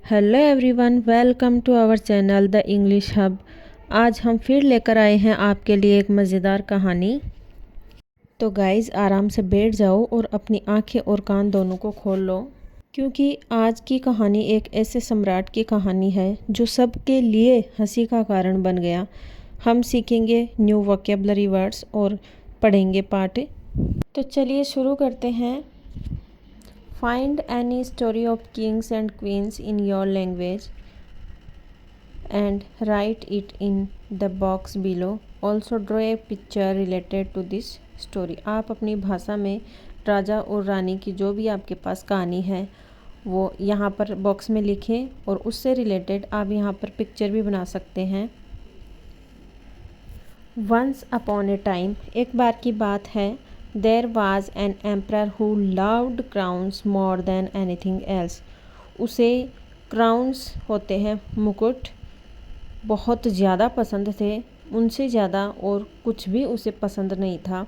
Hello everyone, welcome to our channel the English hub. आज हम फिर लेकर आए हैं आपके लिए एक मज़ेदार कहानी। तो गाइज़, आराम से बैठ जाओ और अपनी आंखें और कान दोनों को खोल लो, क्योंकि आज की कहानी एक ऐसे सम्राट की कहानी है जो सबके लिए हंसी का कारण बन गया। हम सीखेंगे न्यू वोकेबलरी वर्ड्स और पढ़ेंगे पाठ। तो चलिए शुरू करते हैं। Find any story of kings and queens in your language and write it in the box below. Also draw a picture related to this story. आप अपनी भाषा में राजा और रानी की जो भी आपके पास कहानी है वो यहाँ पर बॉक्स में लिखें और उससे रिलेटेड आप यहाँ पर पिक्चर भी बना सकते हैं। Once upon a time, एक बार की बात है, There was an emperor who loved crowns more than anything else. उसे क्राउन्स होते हैं मुकुट, बहुत ज़्यादा पसंद थे, उनसे ज़्यादा और कुछ भी उसे पसंद नहीं था।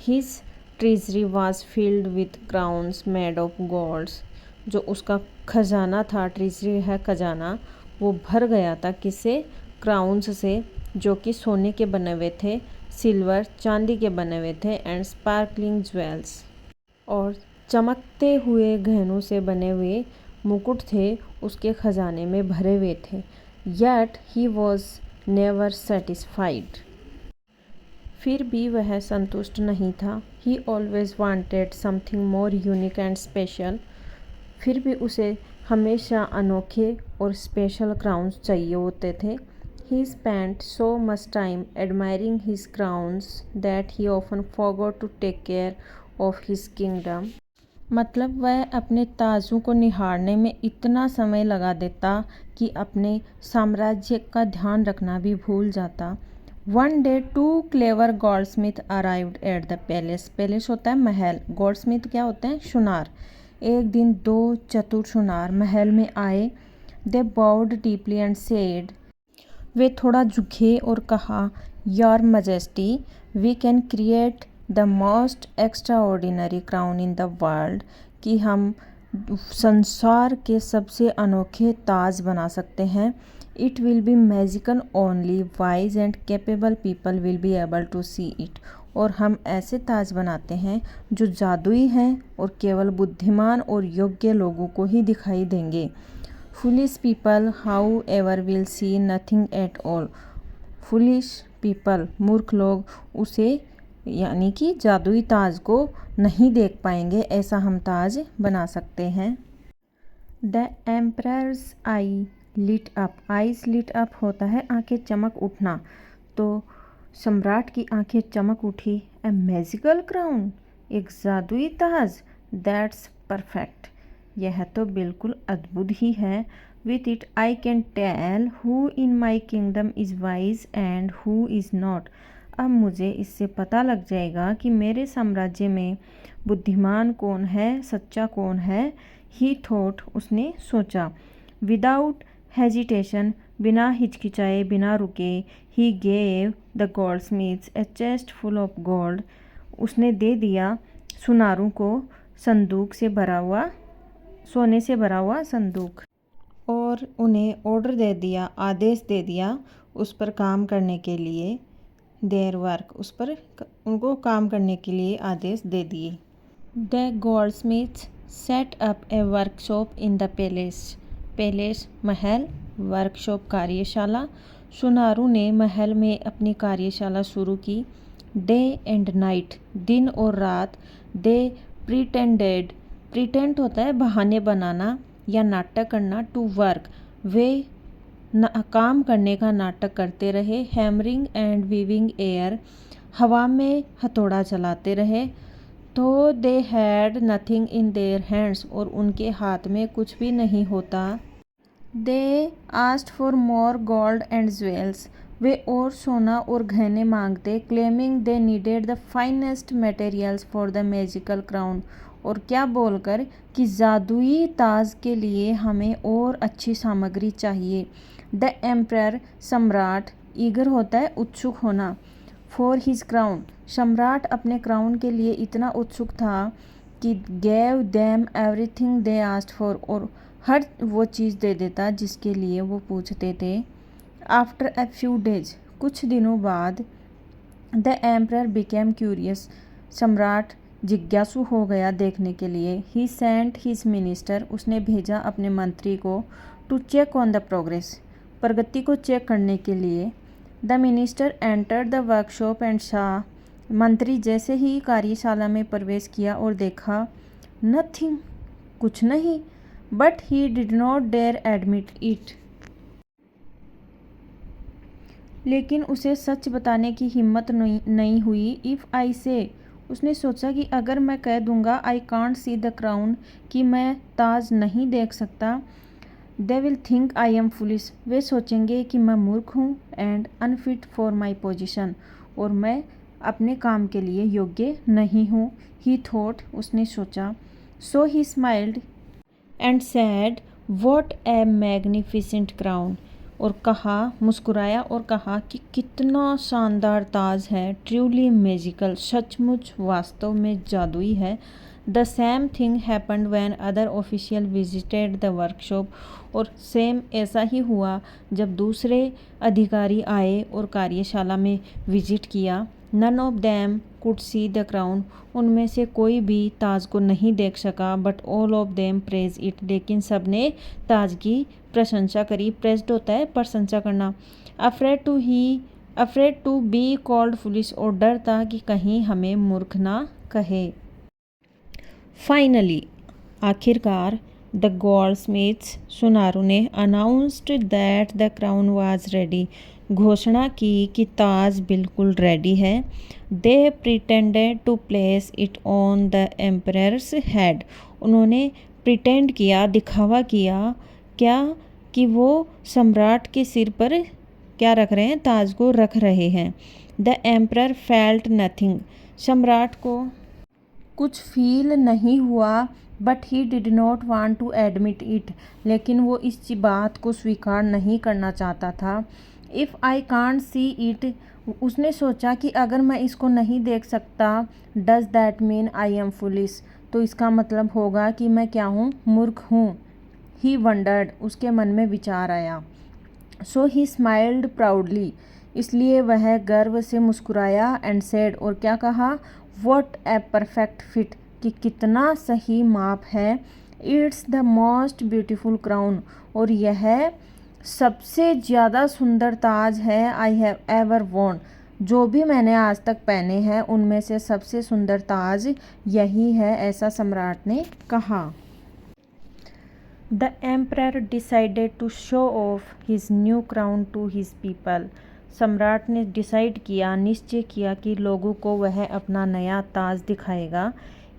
His treasury was filled with crowns made of golds. जो उसका खजाना था, ट्रेजरी है खजाना, वो भर गया था किससे? क्राउन्स से, जो कि सोने के बने हुए थे, सिल्वर चांदी के बने हुए थे, एंड स्पार्कलिंग ज्वेल्स, और चमकते हुए गहनों से बने हुए मुकुट थे उसके खजाने में भरे हुए थे। Yet he was never satisfied, फिर भी वह संतुष्ट नहीं था। ही always wanted something more unique and special, फिर भी उसे हमेशा अनोखे और स्पेशल क्राउन्स चाहिए होते थे। He spent so much time admiring his crowns that he often forgot to take care of his kingdom. मतलब वह अपने ताजों को निहारने में इतना समय लगा देता कि अपने साम्राज्य का ध्यान रखना भी भूल जाता। One day two clever goldsmith arrived at the palace. Palace होता है महल, गोल्डस्मिथ क्या होते हैं? सुनार। एक दिन दो चतुर सुनार महल में आए। They bowed deeply and said, वे थोड़ा झुके और कहा, your majesty, we can create the most extraordinary crown in the world, कि हम संसार के सबसे अनोखे ताज बना सकते हैं। It will be magical only wise and capable people will be able to see it, और हम ऐसे ताज बनाते हैं जो जादुई हैं और केवल बुद्धिमान और योग्य लोगों को ही दिखाई देंगे। Foolish people, however, will see nothing at all. Foolish people, मूर्ख लोग उसे यानी कि जादुई ताज को नहीं देख पाएंगे। ऐसा हम ताज बना सकते हैं। The emperor's eye lit up. Eyes lit up होता है आंखें चमक उठना, तो सम्राट की आंखें चमक उठी। A magical crown, एक जादुई ताज। That's perfect, यह तो बिल्कुल अद्भुत ही है। With it I can tell who in my kingdom is wise and who is not, अब मुझे इससे पता लग जाएगा कि मेरे साम्राज्य में बुद्धिमान कौन है, सच्चा कौन है। ही थॉट, उसने सोचा। विदाउट हेजिटेशन, बिना हिचकिचाए, बिना रुके। He gave the gold Smiths A chest full of gold, उसने दे दिया सुनारों को संदूक से भरा हुआ, सोने से भरा हुआ संदूक, और उन्हें ऑर्डर दे दिया, आदेश दे दिया उस पर काम करने के लिए। देयर वर्क, उस पर उनको काम करने के लिए आदेश दे दिए। The goldsmiths set up a workshop in the palace, palace महल, वर्कशॉप कार्यशाला, सुनारों ने महल में अपनी कार्यशाला शुरू की। डे एंड नाइट, दिन और रात। दे प्रिटेंडेड, प्रिटेंड होता है बहाने बनाना या नाटक करना, टू वर्क, वे काम करने का नाटक करते रहे। हैमरिंग एंड वीविंग एयर, हवा में हथौड़ा चलाते रहे। तो they had nothing in their hands, और उनके हाथ में कुछ भी नहीं होता। They asked for more gold and jewels, वे और सोना और गहने मांगते। Claiming they needed the finest materials for the magical crown, और क्या बोलकर कि जादुई ताज के लिए हमें और अच्छी सामग्री चाहिए। द एम्परर, सम्राट, ईगर होता है उत्सुक होना। फॉर हिज क्राउन, सम्राट अपने क्राउन के लिए इतना उत्सुक था कि gave them everything they asked for, और हर वो चीज़ दे देता जिसके लिए वो पूछते थे। आफ्टर अ फ्यू डेज, कुछ दिनों बाद, द एम्परर बिकेम क्यूरियस, सम्राट जिज्ञासु हो गया देखने के लिए। ही सेंट हिज मिनिस्टर, उसने भेजा अपने मंत्री को, to check on the progress, प्रगति को चेक करने के लिए। The minister entered the workshop and saw, मंत्री जैसे ही कार्यशाला में प्रवेश किया और देखा, नथिंग, कुछ नहीं, but he did not dare admit it, लेकिन उसे सच बताने की हिम्मत नहीं हुई। इफ़ आई से, उसने सोचा कि अगर मैं कह दूंगा I can't see the crown, कि मैं ताज नहीं देख सकता, they will think I am foolish, वे सोचेंगे कि मैं मूर्ख हूँ, and unfit for my position, और मैं अपने काम के लिए योग्य नहीं हूँ। ही थॉट, उसने सोचा। So he smiled and said, what a magnificent crown, और कहा, मुस्कुराया और कहा कि कितना शानदार ताज है। ट्रूली मैजिकल, सचमुच वास्तव में जादुई है। The same thing happened when other official visited the workshop, और सेम ऐसा ही हुआ जब दूसरे अधिकारी आए और कार्यशाला में विजिट किया। None of them could see the crown, उनमें से कोई भी ताज को नहीं देख सका, but all of them praise it, लेकिन सब ने ताज की प्रशंसा करी। प्रेज्ड होता है प्रशंसा करना। Afraid to be called foolish, और डर था कि कहीं हमें मूर्ख ना कहे। फाइनली, आखिरकार, द गोल्डस्मिथ्स, सुनारों ने announced that the crown was ready, घोषणा की कि ताज बिल्कुल रेडी है। They pretended to place it on the emperor's head, उन्होंने प्रिटेंड किया, दिखावा किया, क्या, कि वो सम्राट के सिर पर क्या रख रहे हैं, ताज को रख रहे हैं। द एम्परर फेल्ट नथिंग, सम्राट को कुछ फील नहीं हुआ, but he did not want to admit it, लेकिन वो इस बात को स्वीकार नहीं करना चाहता था। If I can't see it, उसने सोचा कि अगर मैं इसको नहीं देख सकता, does that mean I am foolish, तो इसका मतलब होगा कि मैं क्या हूँ, मूर्ख हूँ। ही वंडर्ड, उसके मन में विचार आया। सो ही स्माइल्ड प्राउडली, इसलिए वह गर्व से मुस्कुराया, एंड सेड, और क्या कहा, व्हाट ए परफेक्ट फिट, कि कितना सही माप है। It's the most beautiful crown, और यह सबसे ज़्यादा सुंदर ताज है। आई हैव एवर वॉर्न, जो भी मैंने आज तक पहने हैं उनमें से सबसे सुंदर ताज यही है, ऐसा सम्राट ने कहा। The emperor decided to show off his new crown to his people, सम्राट ने डिसाइड किया, निश्चय किया कि लोगों को वह अपना नया ताज दिखाएगा।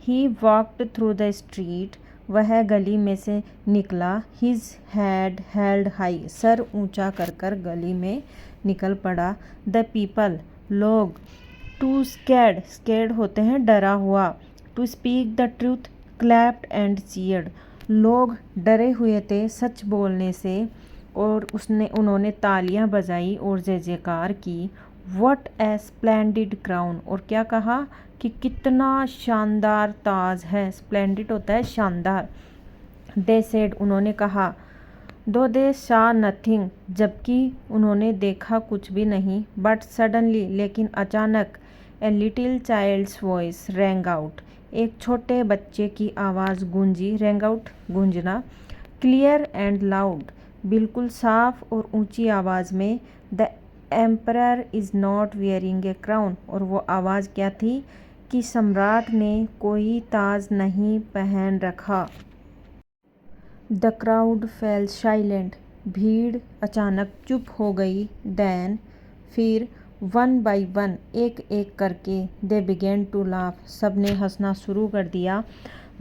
He walked through the street, वह गली में से निकला। हिज हेड हेल्ड हाई, सर ऊंचा कर कर गली में निकल पड़ा। द पीपल, लोग, टू स्कैर्ड होते हैं डरा हुआ, to speak the truth clapped and cheered, लोग डरे हुए थे सच बोलने से, और उन्होंने तालियां बजाई और जय जयकार की। व्हाट ए स्प्लेंडिड क्राउन, और क्या कहा कि कितना शानदार ताज है। स्प्लेंडिड होता है शानदार। दे सेड, उन्होंने कहा। दो दे सा नथिंग, जबकि उन्होंने देखा कुछ भी नहीं। बट सडनली, लेकिन अचानक, a little child's voice rang out, एक छोटे बच्चे की आवाज़ गूंजी। रैंग आउट, गूंजना। क्लियर एंड लाउड, बिल्कुल साफ और ऊंची आवाज़ में। The emperor is not wearing a crown, और वो आवाज़ क्या थी, कि सम्राट ने कोई ताज नहीं पहन रखा। द क्राउड फेल साइलेंट, भीड़ अचानक चुप हो गई। देन, फिर, वन बाई वन, एक एक करके, दे बिगेन टू लाफ, सब ने हंसना शुरू कर दिया।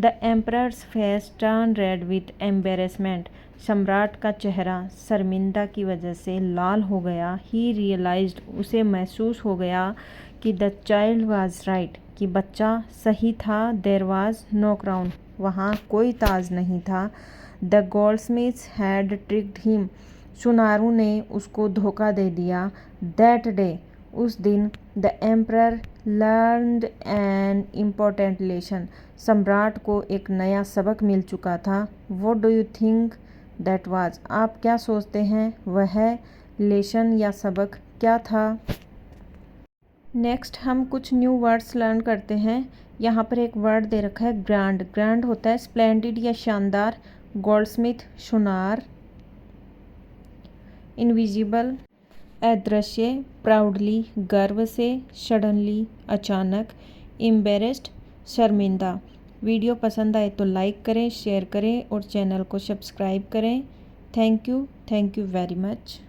The emperors face turn red with embarrassment, सम्राट का चेहरा शर्मिंदा की वजह से लाल हो गया। ही रियलाइज्ड, उसे महसूस हो गया कि द चाइल्ड वाज राइट, कि बच्चा सही था। देयर वाज नो क्राउन, वहाँ कोई ताज नहीं था। द गोल्डस्मिथ्स हैड ट्रिक्ड हिम, सुनारों ने उसको धोखा दे दिया। दैट डे, उस दिन, the emperor learned an important lesson. सम्राट को एक नया सबक मिल चुका था। What do you think that was? आप क्या सोचते हैं वह लेसन या सबक क्या था? नेक्स्ट हम कुछ न्यू वर्ड्स लर्न करते हैं। यहाँ पर एक वर्ड दे रखा है ग्रैंड। ग्रैंड होता है स्प्लेंडिड या शानदार। गोल्डस्मिथ सुनार। इनविजिबल अदृश्य। प्राउडली गर्व से। सडनली अचानक। एम्बेरेस्ड शर्मिंदा। वीडियो पसंद आए तो लाइक करें, शेयर करें और चैनल को सब्सक्राइब करें। Thank you very much.